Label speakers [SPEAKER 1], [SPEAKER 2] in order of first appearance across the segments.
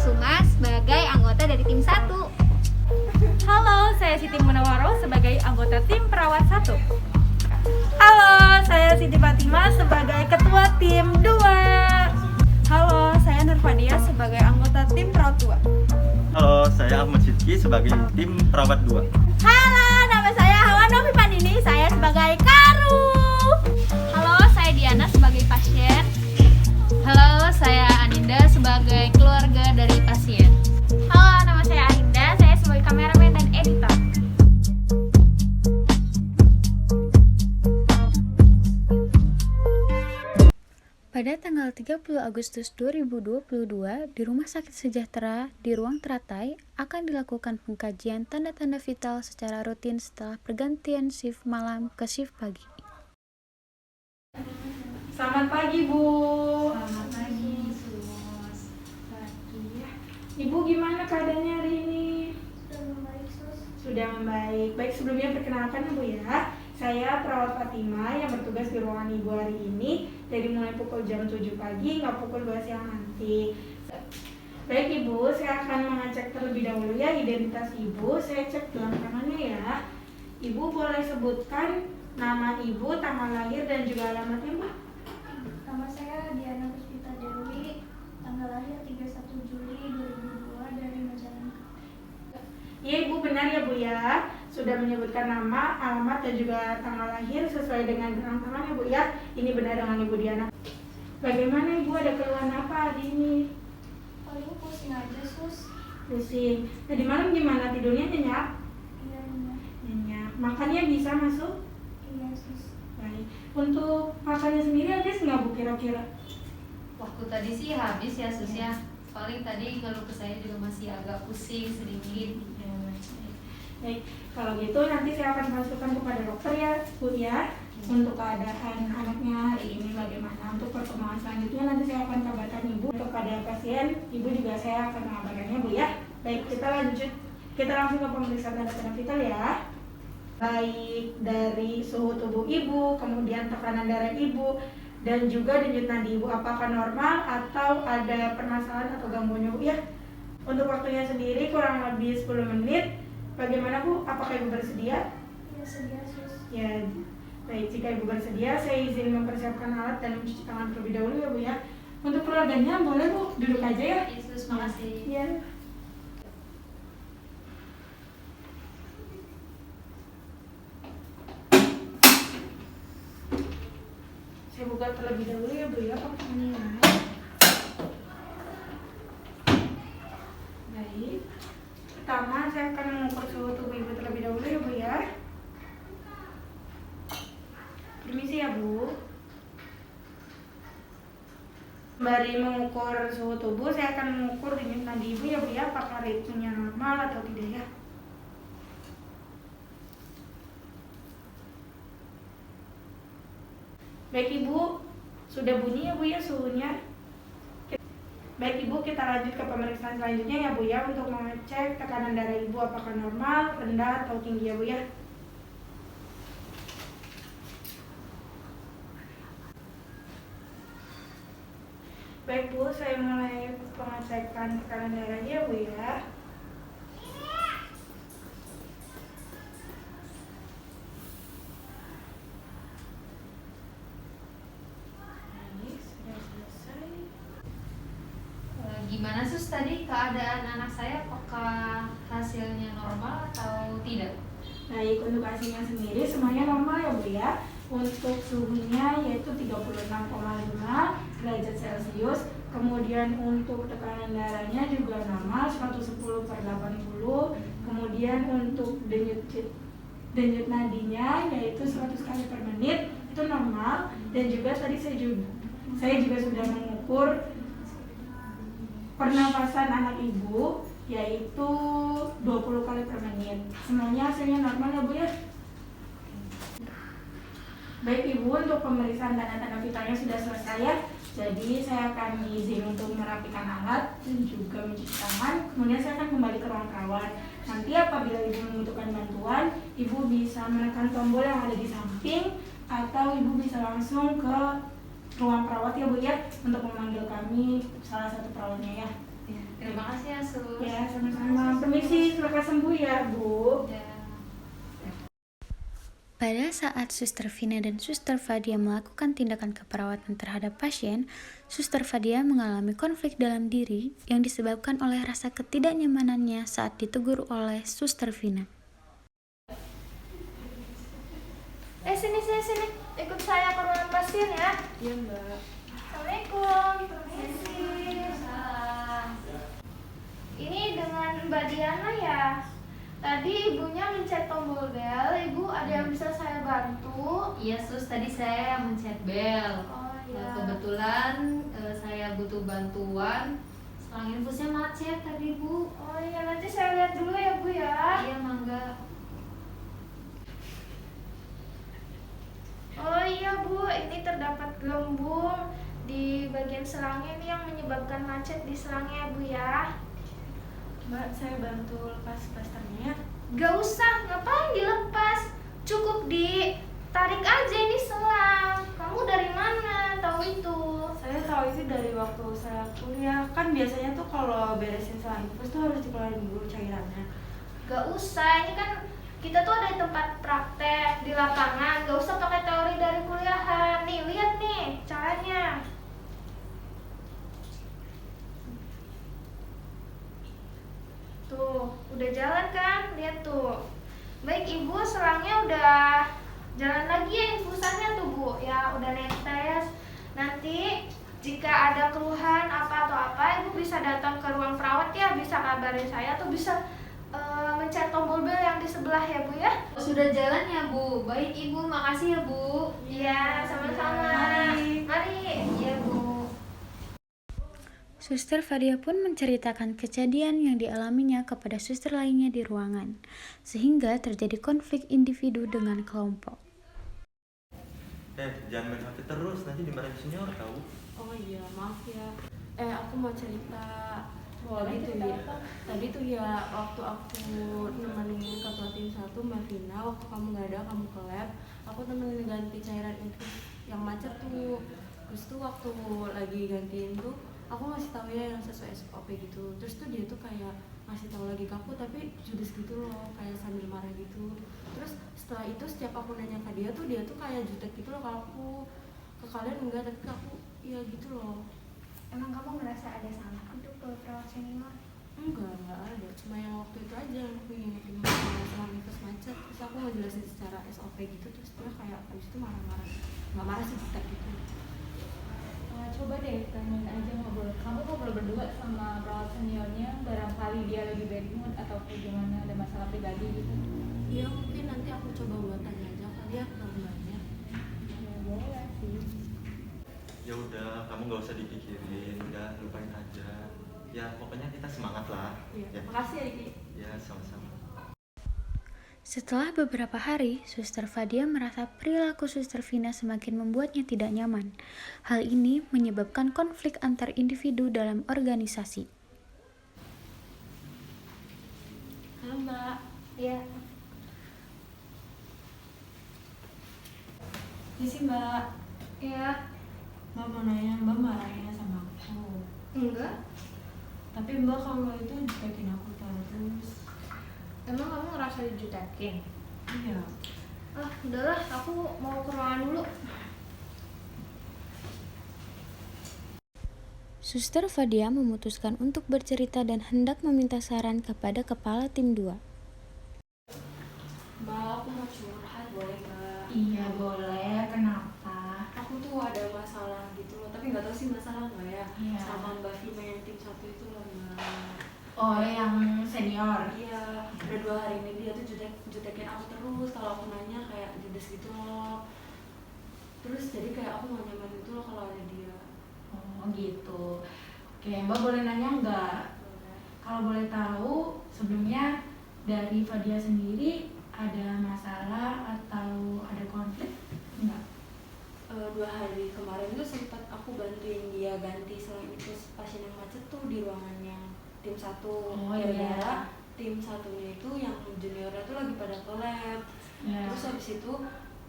[SPEAKER 1] Kusuma sebagai anggota dari tim 1.
[SPEAKER 2] Halo, saya Siti Munawaro sebagai anggota tim perawat 1. Halo, saya Siti Fatima sebagai ketua tim 2. Halo, saya Nurfadia sebagai anggota tim perawat 2.
[SPEAKER 3] Halo, saya Ahmad Sidki sebagai tim perawat 2.
[SPEAKER 2] Halo, nama saya Hawa Novi Pandini, saya sebagai Karu.
[SPEAKER 1] Halo, saya Diana sebagai pasien. Halo, saya Aninda sebagai keluarga dari pasien.
[SPEAKER 2] Halo, nama saya Arinda, saya sebagai kameramen dan editor.
[SPEAKER 4] Pada tanggal 30 Agustus 2022, di Rumah Sakit Sejahtera di Ruang Teratai akan dilakukan pengkajian tanda-tanda vital secara rutin setelah pergantian shift malam ke shift pagi.
[SPEAKER 2] Selamat pagi, Bu.
[SPEAKER 1] Selamat pagi, Sus.
[SPEAKER 2] Pagi ya. Ibu gimana keadaannya hari ini?
[SPEAKER 5] Sudah membaik, Sus.
[SPEAKER 2] Sudah membaik. Baik, sebelumnya perkenalkan ya, Bu ya. Saya perawat Fatima yang bertugas di ruangan Ibu hari ini dari mulai pukul jam 7 pagi hingga pukul 2 siang nanti. Baik Ibu, saya akan mengecek terlebih dahulu ya identitas Ibu. Saya cek dalam tangannya ya. Ibu boleh sebutkan nama Ibu, tanggal lahir dan juga alamatnya, Mbak?
[SPEAKER 5] Nama saya Diana Puspita Dewi, tanggal lahir 31 Juli 2002 dari Majalengka.
[SPEAKER 2] Iya Ibu, benar ya Bu ya. Sudah menyebutkan nama, alamat dan juga tanggal lahir sesuai dengan gerang tangan ya Bu ya. Ini benar dengan Ibu Diana. Bagaimana Ibu, ada keluhan apa hari ini?
[SPEAKER 5] Paling pusing aja, Sus.
[SPEAKER 2] Pusing. Tadi malam gimana tidurnya, nyenyak?
[SPEAKER 5] Iya, benar.
[SPEAKER 2] Nyenyak. Makannya bisa masuk?
[SPEAKER 5] Iya, Sus.
[SPEAKER 2] Baik. Untuk makannya sendiri habis nggak Bu kira-kira?
[SPEAKER 1] Waktu tadi sih habis ya, Sus ya. Paling tadi kalau ke saya juga masih agak pusing sedikit.
[SPEAKER 2] Ya, baik. Kalau gitu nanti saya akan masukkan kepada dokter ya Bu ya. Untuk keadaan anaknya hari ini bagaimana. Untuk perkembangan selanjutnya nanti saya akan kabarkan Ibu. Kepada pasien, Ibu juga saya akan mengabarkannya Bu ya. Baik, kita lanjut. Kita langsung ke pemeriksaan tanda-tanda vital ya. Baik dari suhu tubuh Ibu, kemudian tekanan darah Ibu, dan juga denyut nadi Ibu apakah normal atau ada permasalahan atau gangguan Bu ya. Untuk waktunya sendiri kurang lebih 10 menit. Bagaimana Bu? Apakah Ibu bersedia?
[SPEAKER 5] Iya, sedia, Sus.
[SPEAKER 2] Ya, baik. Jika Ibu bersedia, saya izin mempersiapkan alat dan mencuci tangan terlebih dahulu ya Bu ya. Untuk keluarganya boleh Bu duduk aja ya.
[SPEAKER 1] Iya, Sus, makasih.
[SPEAKER 2] Iya. Saya buka terlebih dahulu ya Bu ya pakaiannya. Baik. Pertama saya akan mengukur suhu tubuh Ibu terlebih dahulu ya Bu ya. Permisi ya Bu. Sembari mengukur suhu tubuh, saya akan mengukur denyut nadi Ibu ya Bu ya, apakah ritmenya normal atau tidak ya. Baik Ibu, sudah bunyi ya Bu ya suhunya. Baik Ibu, kita lanjut ke pemeriksaan selanjutnya ya Bu ya, untuk mengecek tekanan darah Ibu apakah normal, rendah atau tinggi ya Bu ya. Baik Bu, saya mulai pengecekan tekanan darahnya ya Bu ya. Baik, sudah selesai.
[SPEAKER 1] Gimana Sus tadi keadaan anak saya? Apakah hasilnya normal atau tidak?
[SPEAKER 2] Baik, untuk hasilnya sendiri semuanya normal ya Bu ya. Untuk suhunya yaitu 36,5 derajat Celcius. Kemudian untuk tekanan darahnya juga normal 110/80. Kemudian untuk denyut nadinya yaitu 100 kali per menit itu normal. Dan juga tadi saya juga sudah mengukur pernapasan anak Ibu yaitu 20 kali per menit. Semuanya hasilnya normal ya Bu ya. Baik Ibu, untuk pemeriksaan tanda-tanda vitalnya sudah selesai ya. Jadi saya akan izin untuk merapikan alat dan juga mencuci tangan. Kemudian saya akan kembali ke ruang perawat. Nanti apabila Ibu membutuhkan bantuan, Ibu bisa menekan tombol yang ada di samping atau Ibu bisa langsung ke ruang perawat ya Bu ya, untuk memanggil kami salah satu perawatnya ya.
[SPEAKER 1] Terima kasih
[SPEAKER 2] cepat sembuh ya, Bu.
[SPEAKER 4] Pada saat Suster Vina dan Suster Fadia melakukan tindakan keperawatan terhadap pasien, Suster Fadia mengalami konflik dalam diri yang disebabkan oleh rasa ketidaknyamanannya saat ditegur oleh Suster Vina.
[SPEAKER 5] Sini. Ikut saya ke ruangan pasien ya.
[SPEAKER 1] Iya Mbak.
[SPEAKER 5] Assalamualaikum. Permisi. Ini dengan Mbak Diana ya. Tadi ibunya mencet tombol bel. Ibu ada yang bisa saya bantu?
[SPEAKER 1] Iya Sus, tadi saya mencet bel.
[SPEAKER 5] Oh iya.
[SPEAKER 1] Kebetulan saya butuh bantuan. Selang infusnya macet tadi Bu.
[SPEAKER 5] Oh iya, nanti saya lihat dulu ya Bu ya.
[SPEAKER 1] Iya mangga.
[SPEAKER 5] Oh iya Bu, ini terdapat gelembung di bagian selangnya ini yang menyebabkan macet di selangnya Bu ya.
[SPEAKER 2] Mbak, saya bantu lepas plasternya.
[SPEAKER 5] Gak usah, ngapain dilepas? Cukup ditarik aja ini selang. Kamu dari mana tahu itu?
[SPEAKER 2] Saya tahu itu dari waktu saya kuliah. Kan biasanya tuh kalau beresin selang infus tuh harus dikeluarin dulu cairannya.
[SPEAKER 5] Gak usah, ini kan kita tuh ada di tempat praktek di lapangan. Gak usah pakai teori dari kuliahan. Nih, lihat nih caranya. Tuh, udah jalan kan? Lihat tuh. Baik Ibu, selangnya udah jalan lagi ya infusannya tuh Bu. Ya, udah netes. Nanti jika ada keluhan apa atau apa, Ibu bisa datang ke ruang perawat ya. Bisa kabarin saya atau bisa mencet tombol bel yang di sebelah ya Bu ya.
[SPEAKER 1] Sudah jalan ya Bu. Baik Ibu, makasih ya Bu.
[SPEAKER 5] Iya, sama-sama. Mari.
[SPEAKER 1] Iya Bu.
[SPEAKER 4] Suster Fadia pun menceritakan kejadian yang dialaminya kepada suster lainnya di ruangan, sehingga terjadi konflik individu dengan kelompok.
[SPEAKER 3] Jangan main HP terus, nanti dimarahin senior tahu.
[SPEAKER 2] Oh iya, maaf ya. Aku mau cerita. Tadi tuh ya waktu aku nemenin ketua tim 1 Mbak Vina, waktu kamu nggak ada, kamu ke lab, aku temenin ganti cairan infus yang macet tuh. Terus tuh waktu lagi gantiin tuh, aku ngasih tahu ya yang sesuai SOP gitu. Terus tuh dia tuh kayak ngasih tahu lagi ke aku tapi judes gitu loh, kayak sambil marah gitu. Terus setelah itu setiap aku nanya ke dia tuh kayak jutek gitu loh ke aku. Ke kalian enggak, tapi ke aku iya gitu loh.
[SPEAKER 5] Emang kamu merasa ada salah untuk perawat senior?
[SPEAKER 2] Enggak ada, cuma yang waktu itu aja yang aku ingetin masalah infus macet. Terus aku ngejelasin secara SOP gitu, terus dia kayak abis itu marah-marah. Nggak marah sih, jutek gitu.
[SPEAKER 6] Coba deh tanyain aja kamu ngobrol berdua sama perawat seniornya, barangkali dia lagi bad mood atau kayak gimana, ada masalah pribadi gitu.
[SPEAKER 2] Iya mungkin nanti aku coba buat tanya aja kali ya kebetulannya.
[SPEAKER 6] Ya boleh sih.
[SPEAKER 3] Ya udah, kamu nggak usah dipikirin, udah lupain aja. Ya pokoknya kita semangat lah.
[SPEAKER 2] Iya,
[SPEAKER 3] Ya,
[SPEAKER 2] makasih ya Diki.
[SPEAKER 3] ya sama-sama.
[SPEAKER 4] Setelah beberapa hari, Suster Fadia merasa perilaku Suster Vina semakin membuatnya tidak nyaman. Hal ini menyebabkan konflik antar individu dalam organisasi.
[SPEAKER 2] Halo Mbak.
[SPEAKER 5] Iya.
[SPEAKER 2] Iya sih Mbak.
[SPEAKER 5] Iya.
[SPEAKER 2] Mbak mau nanya, Mbak marahnya sama aku.
[SPEAKER 5] Enggak.
[SPEAKER 2] Tapi Mbak kalau itu jutekin aku terus.
[SPEAKER 5] Emang kamu ngerasa dijutekin?
[SPEAKER 2] Iya.
[SPEAKER 5] Ah, udahlah, aku mau ke ruangan dulu.
[SPEAKER 4] Suster Fadia memutuskan untuk bercerita dan hendak meminta saran kepada kepala tim 2.
[SPEAKER 2] Mbak, aku mau curhat boleh Mbak?
[SPEAKER 7] Iya boleh, kenapa?
[SPEAKER 2] Aku tuh ada masalah gitu loh, tapi nggak tahu sih masalah nggak ya.
[SPEAKER 7] Iya.
[SPEAKER 2] Sama Mbak Vina yang tim 1 itu loh Mbak.
[SPEAKER 7] Oh yang senior.
[SPEAKER 2] Iya, udah 2 hari ini dia tuh jutekin aku terus. Kalau aku nanya kayak judes gitu loh. Terus jadi kayak aku gak nyaman gitu loh kalau ada dia.
[SPEAKER 7] Oh gitu. Oke, Mbak boleh nanya nggak? Kalau boleh tahu sebelumnya dari Fadia sendiri ada masalah atau ada konflik enggak?
[SPEAKER 2] 2 hari kemarin tuh sempat aku bantuin dia ganti selang infus pasien yang macet tuh di ruangannya tim 1.
[SPEAKER 7] Oh,
[SPEAKER 2] Gara-gara
[SPEAKER 7] iya.
[SPEAKER 2] tim 1-nya itu yang juniornya tuh lagi pada ke lab.
[SPEAKER 7] Ya.
[SPEAKER 2] Terus habis itu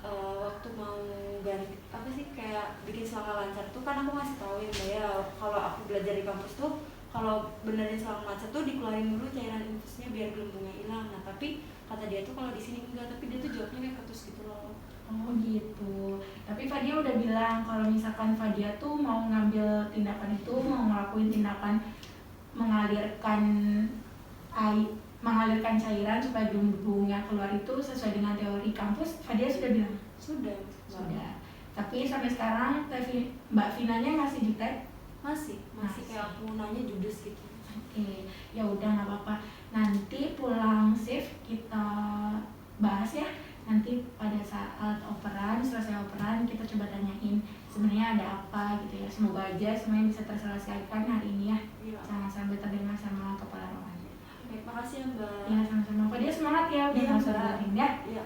[SPEAKER 2] waktu mau ganti apa sih kayak bikin selangkah lancar tuh kan aku ngasih tahu ya Mbak ya kalau aku belajar di kampus tuh
[SPEAKER 7] kalau benerin selang macet tuh dikeluarin dulu cairan infusnya biar gelembungnya hilang. Nah tapi kata dia tuh kalau di sini enggak, tapi dia tuh jawabnya kayak ketus gitu loh.
[SPEAKER 2] Oh gitu. Tapi Fadia udah bilang kalau misalkan Fadia tuh mau ngambil tindakan itu, mau ngelakuin tindakan mengalirkan cairan supaya gelembungnya keluar itu sesuai dengan teori kampus, Fadia sudah bilang?
[SPEAKER 7] Sudah.
[SPEAKER 2] Tapi sampai sekarang Mbak Vinanya masih jutek?
[SPEAKER 7] Masih kayak aku nanya judes gitu.
[SPEAKER 2] Oke, ya udah nggak apa-apa. Nanti pulang shift kita bahas ya. Nanti pada saat selesai operan kita coba tanyain sebenarnya ada apa gitu ya. Semoga aja semuanya bisa terselesaikan hari ini ya.
[SPEAKER 7] Iya.
[SPEAKER 2] Jangan sampai terdengar sama kepala ruangan.
[SPEAKER 7] Baik, makasih ya Mbak.
[SPEAKER 2] Ya sama-sama. Fadia semangat ya udah
[SPEAKER 7] Iya,
[SPEAKER 2] masuk
[SPEAKER 7] Mbak.
[SPEAKER 2] dengerin ya.
[SPEAKER 7] Iya.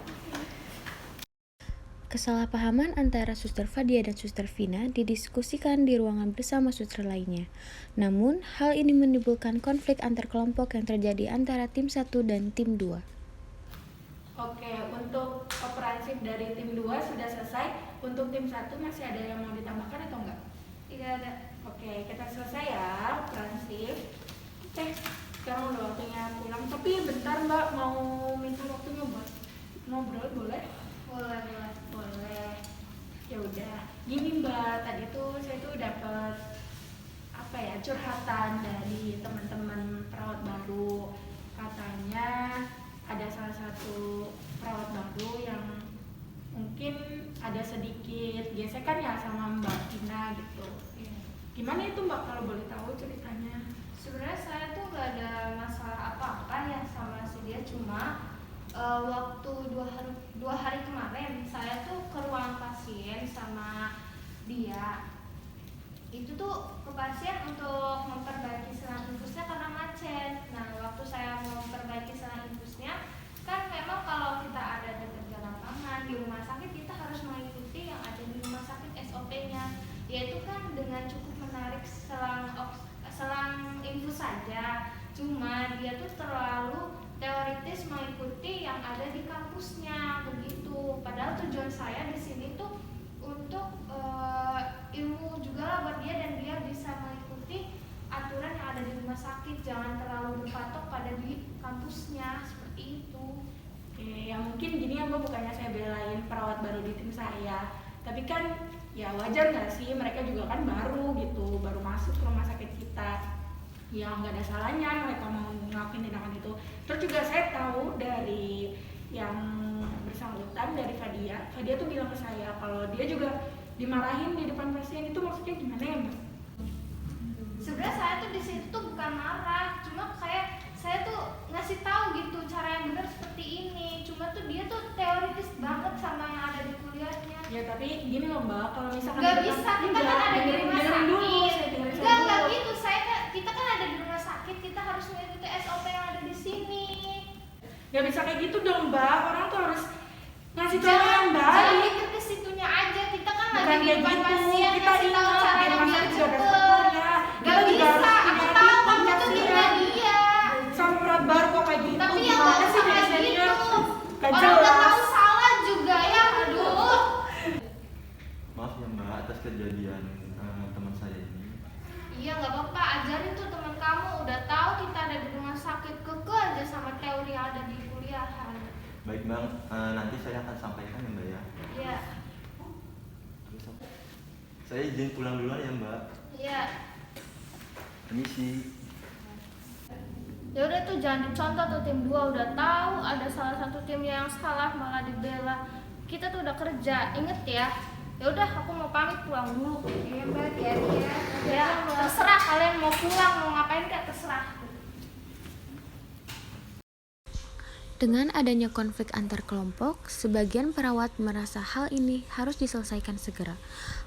[SPEAKER 4] Kesalahpahaman antara Suster Fadia dan Suster Vina didiskusikan di ruangan bersama suster lainnya. Namun, hal ini menimbulkan konflik antar kelompok yang terjadi antara tim 1 dan tim 2.
[SPEAKER 2] Oke, untuk operansif dari tim 2 sudah selesai. Untuk tim 1 masih ada yang mau ditambahkan atau enggak?
[SPEAKER 5] Tidak ada.
[SPEAKER 2] Oke, kita selesai ya operansif. Sekarang udah waktunya pulang. Tapi bentar Mbak, mau minta waktunya buat ngobrol boleh? Boleh. Ya udah. Gini Mbak, tadi tuh saya tuh dapat curhatan dari teman-teman perawat baru. Katanya ada salah satu perawat baru yang mungkin ada sedikit gesekan ya sama Mbak Vina gitu. Gimana itu Mbak kalau boleh tahu ceritanya?
[SPEAKER 5] Sebenarnya saya tuh nggak ada masalah apa-apa ya sama si dia, cuma waktu dua hari kemarin saya tuh ke ruang pasien sama dia. Itu tuh ke pasien untuk memperbaiki selang infusnya karena macet. Nah, waktu saya mau memperbaiki selang infusnya, kan memang kalau kita ada di kerja lapangan di rumah sakit, kita harus mengikuti yang ada di rumah sakit SOP-nya, yaitu kan dengan cukup menarik selang infus saja. Cuma dia tuh terlalu teoritis mengikuti yang ada di kampusnya begitu. Padahal tujuan saya di sini tuh untuk ilmu juga lah buat dia, dan dia bisa mengikuti aturan yang ada di rumah sakit, jangan terlalu berpatok pada di kampusnya seperti itu.
[SPEAKER 2] Oke, ya mungkin gini ya Mbak, bukannya saya belain perawat baru di tim saya, tapi kan ya wajar nggak sih, mereka juga kan baru gitu, baru masuk ke rumah sakit kita. Ya nggak ada salahnya mereka mau ngelakuin tindakan itu. Terus juga saya tahu dari yang bersangkutan, dari Fadia tuh bilang ke saya kalau dia juga dimarahin di depan pasien. Itu maksudnya gimana ya Mbak?
[SPEAKER 5] Sebenarnya saya tuh di situ tuh bukan marah, cuma kayak saya tuh ngasih tahu gitu cara yang benar seperti ini. Cuma tuh dia tuh teoritis banget sama yang ada di kuliahnya.
[SPEAKER 2] Ya tapi gini loh Mbak, kalau misalkan
[SPEAKER 5] Nggak bisa, kita kan ada di rumah
[SPEAKER 2] dengerin dulu,
[SPEAKER 5] sakit.
[SPEAKER 2] saya dengerin
[SPEAKER 5] Nggak
[SPEAKER 2] dulu.
[SPEAKER 5] gitu, kita kan ada di rumah sakit, kita harus mengikuti SOP yang ada di sini.
[SPEAKER 2] Nggak bisa kayak gitu dong Mbak, orang tuh harus ngasih tahu
[SPEAKER 5] Jangan
[SPEAKER 2] yang baik.
[SPEAKER 5] mikir ke situnya aja, kita kan
[SPEAKER 2] Bukan
[SPEAKER 5] lagi di
[SPEAKER 2] kayak
[SPEAKER 5] depan
[SPEAKER 2] gitu,
[SPEAKER 5] pasien,
[SPEAKER 2] kita
[SPEAKER 5] ngasih tahu
[SPEAKER 2] ingat
[SPEAKER 5] caranya
[SPEAKER 2] di rumah
[SPEAKER 5] biar
[SPEAKER 2] sakit juga ada
[SPEAKER 5] cepet.
[SPEAKER 2] strukturnya.
[SPEAKER 5] Nggak
[SPEAKER 2] Kita juga
[SPEAKER 5] bisa,
[SPEAKER 2] harus
[SPEAKER 5] aku
[SPEAKER 2] punya
[SPEAKER 5] tahu
[SPEAKER 2] etika,
[SPEAKER 5] kamu tuh
[SPEAKER 2] ya.
[SPEAKER 5] timnya dia.
[SPEAKER 2] Sama perawat baru kok kayak gitu.
[SPEAKER 5] Tapi yang
[SPEAKER 2] Gimana
[SPEAKER 5] nggak
[SPEAKER 2] sih
[SPEAKER 5] usah kayak
[SPEAKER 2] biasanya?
[SPEAKER 5] gitu.
[SPEAKER 2] Gak
[SPEAKER 5] Orang udah
[SPEAKER 2] jelas.
[SPEAKER 5] tahu salah juga ya, aduh.
[SPEAKER 3] Maaf ya Mbak atas kejadian teman saya ini.
[SPEAKER 5] Iya nggak apa-apa, ajarin tuh teman kamu, udah tahu kita ada di rumah sakit, keke aja sama teori yang ada di kuliahan.
[SPEAKER 3] Baik Bang, nanti saya akan sampaikan ya Mbak ya.
[SPEAKER 5] Iya.
[SPEAKER 3] Terus apa? Saya izin pulang duluan ya Mbak.
[SPEAKER 5] Iya.
[SPEAKER 3] Permisi.
[SPEAKER 5] Ya udah tuh jangan dicontoh tuh, tim 2 udah tahu ada salah satu timnya yang salah malah dibela. Kita tuh udah kerja, inget ya. Ya udah aku mau pamit pulang dulu.
[SPEAKER 7] Iya Mbak, ya.
[SPEAKER 5] Ya terserah kalian mau pulang mau ngapain kayak terserah.
[SPEAKER 4] Dengan adanya konflik antar kelompok, sebagian perawat merasa hal ini harus diselesaikan segera.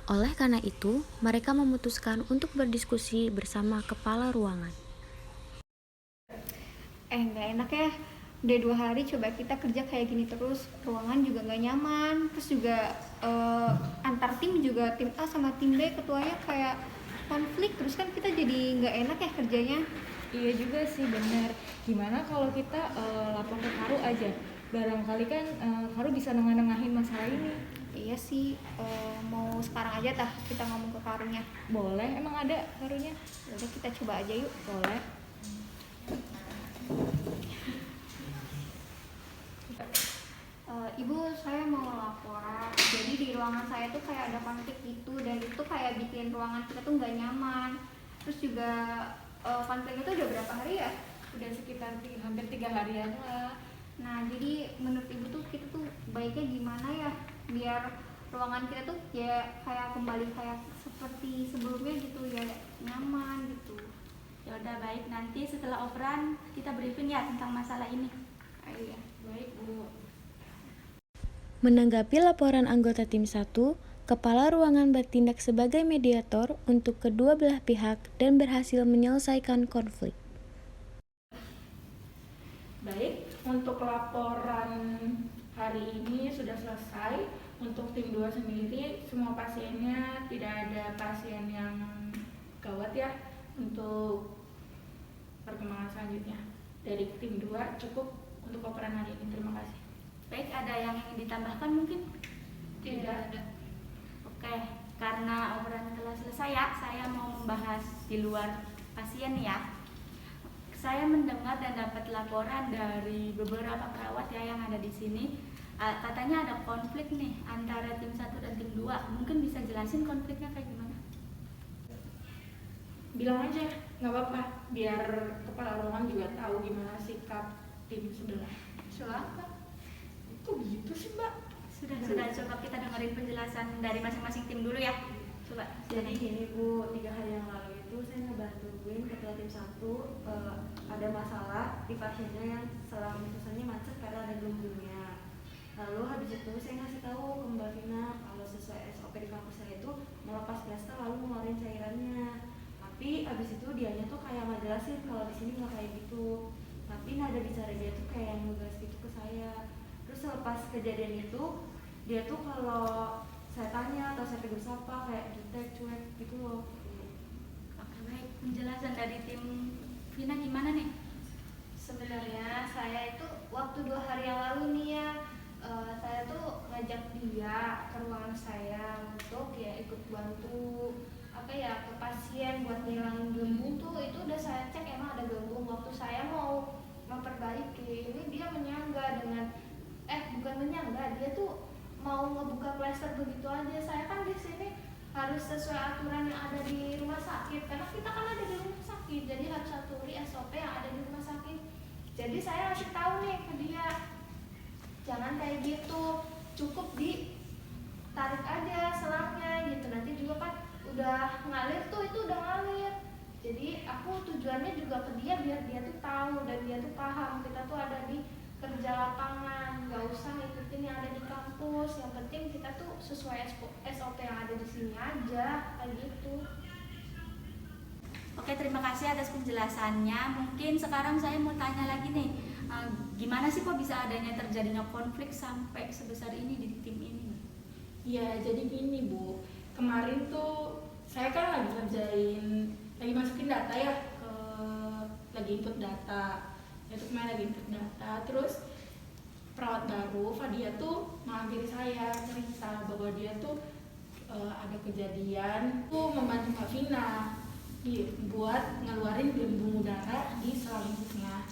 [SPEAKER 4] Oleh karena itu, mereka memutuskan untuk berdiskusi bersama kepala ruangan.
[SPEAKER 8] Nggak enak ya, udah 2 hari coba kita kerja kayak gini terus, ruangan juga nggak nyaman, terus juga antar tim juga, tim A sama tim B ketuanya kayak konflik, terus kan kita jadi nggak enak ya kerjanya.
[SPEAKER 6] Iya juga sih, benar. Gimana kalau kita lapor ke Karu aja? Barangkali kan Karu bisa nengah-nengahin masalah ini.
[SPEAKER 8] Iya sih, mau sekarang aja tah kita ngomong ke Karunya.
[SPEAKER 6] Boleh, emang ada karunya?
[SPEAKER 8] Udah kita coba aja yuk.
[SPEAKER 6] Boleh.
[SPEAKER 8] Ibu, saya mau laporan. Jadi di ruangan saya tuh kayak ada konflik gitu, dan itu kayak bikin ruangan kita tuh nggak nyaman. Terus juga konfliknya tuh udah berapa hari ya?
[SPEAKER 6] Udah sekitar hampir 3 harian lah.
[SPEAKER 8] Nah, jadi menurut ibu tuh kita tuh baiknya gimana ya biar ruangan kita tuh ya kayak kembali kayak seperti sebelumnya gitu, ya nyaman gitu.
[SPEAKER 9] Ya udah baik, nanti setelah operan kita briefing ya tentang masalah ini.
[SPEAKER 8] Iya.
[SPEAKER 6] Baik, Bu.
[SPEAKER 4] Menanggapi laporan anggota tim 1, kepala ruangan bertindak sebagai mediator untuk kedua belah pihak dan berhasil menyelesaikan konflik.
[SPEAKER 2] Baik, untuk laporan hari ini sudah selesai. Untuk tim 2 sendiri, semua pasiennya tidak ada pasien yang gawat ya. Untuk perkembangan selanjutnya dari tim 2 cukup untuk laporan hari ini. Terima kasih.
[SPEAKER 9] Baik, ada yang ingin ditambahkan mungkin?
[SPEAKER 5] Tidak ada.
[SPEAKER 9] Oke, karena operan telah selesai ya, saya mau membahas di luar pasien ya. Saya mendengar dan dapat laporan dari beberapa perawat ya yang ada di sini. Katanya ada konflik nih antara tim 1 dan tim 2. Mungkin bisa jelasin konfliknya kayak gimana?
[SPEAKER 2] Bilang aja, nggak apa-apa, biar kepala ruangan juga tahu gimana sikap tim sebelah.
[SPEAKER 5] Silakan.
[SPEAKER 2] Kok gitu sih, Mbak?
[SPEAKER 9] Sudah, coba kita dengerin penjelasan dari masing-masing tim dulu ya. Coba.
[SPEAKER 10] Jadi gini Bu, 3 hari yang lalu itu saya ngebantuin ketua tim 1 ada masalah di pasiennya yang selang infusannya macet karena ada gelembungnya. Lalu habis itu saya ngasih tahu ke Mbak Vina kalau sesuai SOP di kampus saya itu melepas plaster lalu ngeluarin cairannya. Tapi habis itu dianya tuh kayak nggak jelasin kalau di sini nggak kayak gitu. Tapi nada bicara dia tuh kayak ngegas gitu ke saya. Terus selepas kejadian itu dia tuh kalau saya tanya atau saya tegur sapa kayak jutek cuek gitu loh.
[SPEAKER 9] Oke, baik. Penjelasan dari tim Vina gimana nih?
[SPEAKER 5] Sebenarnya saya itu waktu 2 hari yang lalu nih ya, saya tuh ngajak dia ke ruangan saya untuk ya ikut bantu apa ya ke pasien buat ngilangin gelembung tuh. Itu udah saya cek emang ada gelembung. Waktu saya mau memperbaiki ini dia menyangga dengan bukan menyangga, dia tuh mau ngebuka plester begitu aja. Saya kan di sini harus sesuai aturan yang ada di rumah sakit karena kita kan ada di rumah sakit, jadi harus aturi SOP yang ada di rumah sakit. Jadi saya kasih tahu nih ke dia, jangan kayak gitu, cukup ditarik aja selangnya gitu, nanti juga kan udah ngalir tuh, itu udah ngalir. Jadi aku tujuannya juga ke dia biar dia tuh tahu dan dia tuh paham kita tuh ada di kerja lapangan, nggak usah ngikutin yang ada di kampus. Yang penting kita tuh sesuai SOP yang ada di sini aja, kayak gitu.
[SPEAKER 9] Oke, terima kasih atas penjelasannya. Mungkin sekarang saya mau tanya lagi nih, gimana sih kok bisa adanya terjadinya konflik sampai sebesar ini di tim ini?
[SPEAKER 2] Ya jadi gini Bu, kemarin tuh saya kan lagi masukin data ya, lagi input data. Itu kemarin lagi input data, terus perawat baru Fadia tuh menghampiri saya cerita bahwa dia tuh ada kejadian tuh membantu Mbak Vina buat ngeluarin gelembung udara di selang infusnya.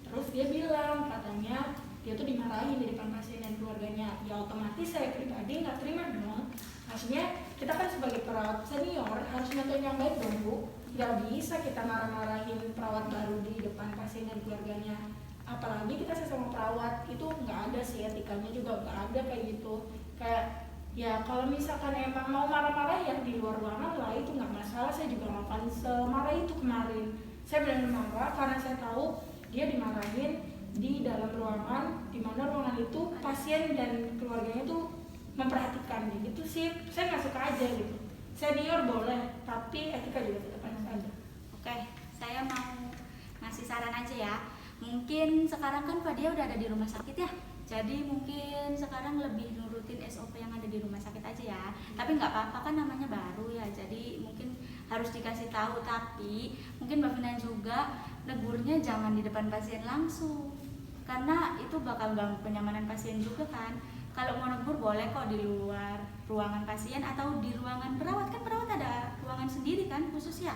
[SPEAKER 2] Terus dia bilang katanya dia tuh dimarahin di depan pasien dan keluarganya. Ya otomatis saya pribadi nggak terima dong. Maksudnya kita kan sebagai perawat senior harus nyontohin yang baik dong Bu. Gak bisa kita marah-marahin perawat baru di depan pasien dan keluarganya. Apalagi kita sesama perawat, itu nggak ada sih etikanya juga, nggak ada kayak gitu. Kayak ya kalau misalkan emang mau marah-marah ya di luar ruangan lah, itu nggak masalah. Saya juga nggak akan semarah itu kemarin. Saya benar-benar marah karena saya tahu dia dimarahin di dalam ruangan, di mana ruangan itu pasien dan keluarganya tuh memperhatikan gitu sih. Saya nggak suka aja gitu. Senior boleh, tapi etika juga tetap harus ada.
[SPEAKER 9] Oke, saya mau ngasih saran aja ya. Mungkin sekarang kan Fadia udah ada di rumah sakit ya, jadi mungkin sekarang lebih nurutin SOP yang ada di rumah sakit aja ya. Tapi nggak apa-apa kan namanya baru ya, jadi mungkin harus dikasih tahu. Tapi mungkin Mbak Vina juga negurnya jangan di depan pasien langsung, karena itu bakal ganggu kenyamanan pasien juga kan. Kalau mau negur boleh kok di luar ruangan pasien atau di ruangan perawat, kan perawat ada ruangan sendiri kan khusus ya.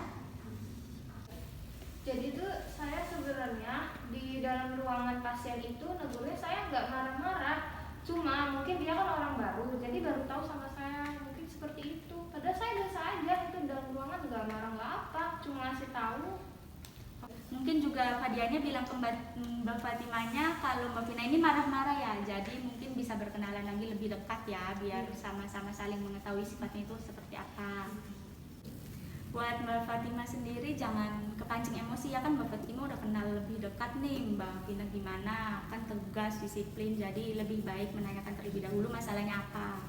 [SPEAKER 5] Jadi tuh saya sebenarnya di dalam ruangan pasien itu negurnya saya nggak marah-marah, cuma mungkin dia kan orang baru, jadi baru tahu sama saya, mungkin seperti itu. Padahal saya biasa aja itu dalam ruangan nggak marah nggak apa, cuma ngasih tahu.
[SPEAKER 9] Mungkin juga Fadianya bilang ke Mbak Fatimanya kalau Mbak Vina ini marah-marah ya, jadi mungkin bisa berkenalan lagi lebih dekat ya, biar sama-sama saling mengetahui sifatnya itu seperti apa. Buat Mbak Fatima sendiri jangan kepancing emosi ya, kan Mbak Fatima udah kenal lebih dekat nih Mbak Vina gimana, kan tegas, disiplin, jadi lebih baik menanyakan terlebih dahulu masalahnya apa.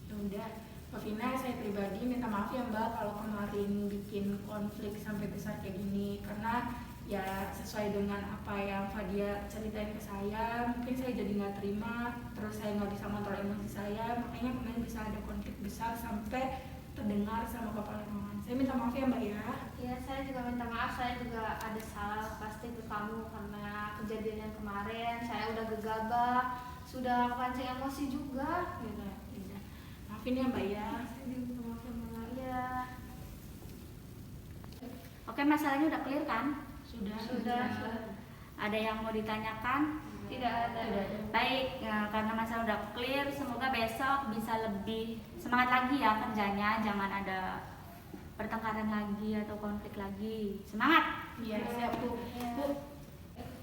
[SPEAKER 7] Ya udah, Mbak Vina, saya pribadi minta maaf ya Mbak kalau kemarin bikin konflik sampai besar kayak gini, karena ya sesuai dengan apa yang Fadia ceritain ke saya, mungkin saya jadi nggak terima, terus saya nggak bisa kontrol emosi saya, makanya kemarin bisa ada konflik besar sampai terdengar sama kepala ruangan. Saya minta maaf ya Mbak ya.
[SPEAKER 5] Ya saya juga minta maaf, saya juga ada salah pasti ke kamu karena kejadian yang kemarin saya udah gegabah, sudah kepancing emosi juga.
[SPEAKER 7] Ya, maafin ya Mbak ya.
[SPEAKER 5] Saya juga minta maaf ya Mbak. Ya.
[SPEAKER 9] Oke, masalahnya udah clear kan?
[SPEAKER 5] Sudah.
[SPEAKER 9] Ada yang mau ditanyakan?
[SPEAKER 5] Tidak ada.
[SPEAKER 9] Baik, ya, karena masalah udah clear, semoga besok bisa lebih semangat lagi ya kerjanya, jangan ada pertengkaran lagi atau konflik lagi. Semangat!
[SPEAKER 7] Iya, siap Bu.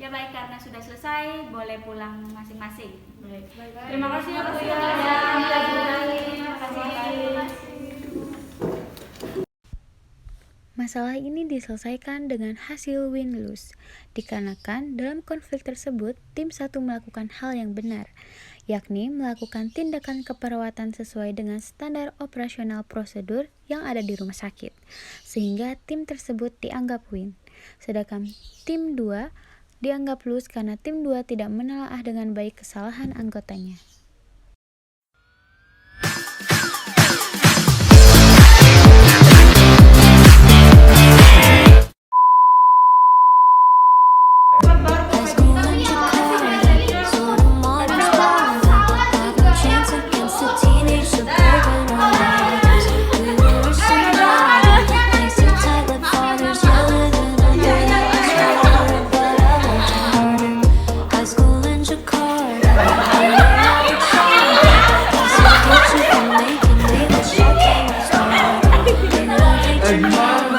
[SPEAKER 9] Ya baik, karena sudah selesai, boleh pulang masing-masing.
[SPEAKER 7] Baik. Terima kasih ya Bu ya.
[SPEAKER 9] Terima kasih.
[SPEAKER 4] Masalah ini diselesaikan dengan hasil win-lose, dikarenakan dalam konflik tersebut tim satu melakukan hal yang benar, yakni melakukan tindakan keperawatan sesuai dengan standar operasional prosedur yang ada di rumah sakit, sehingga tim tersebut dianggap win. Sedangkan tim 2 dianggap lose karena tim 2 tidak menelaah dengan baik kesalahan anggotanya.
[SPEAKER 11] Gimana?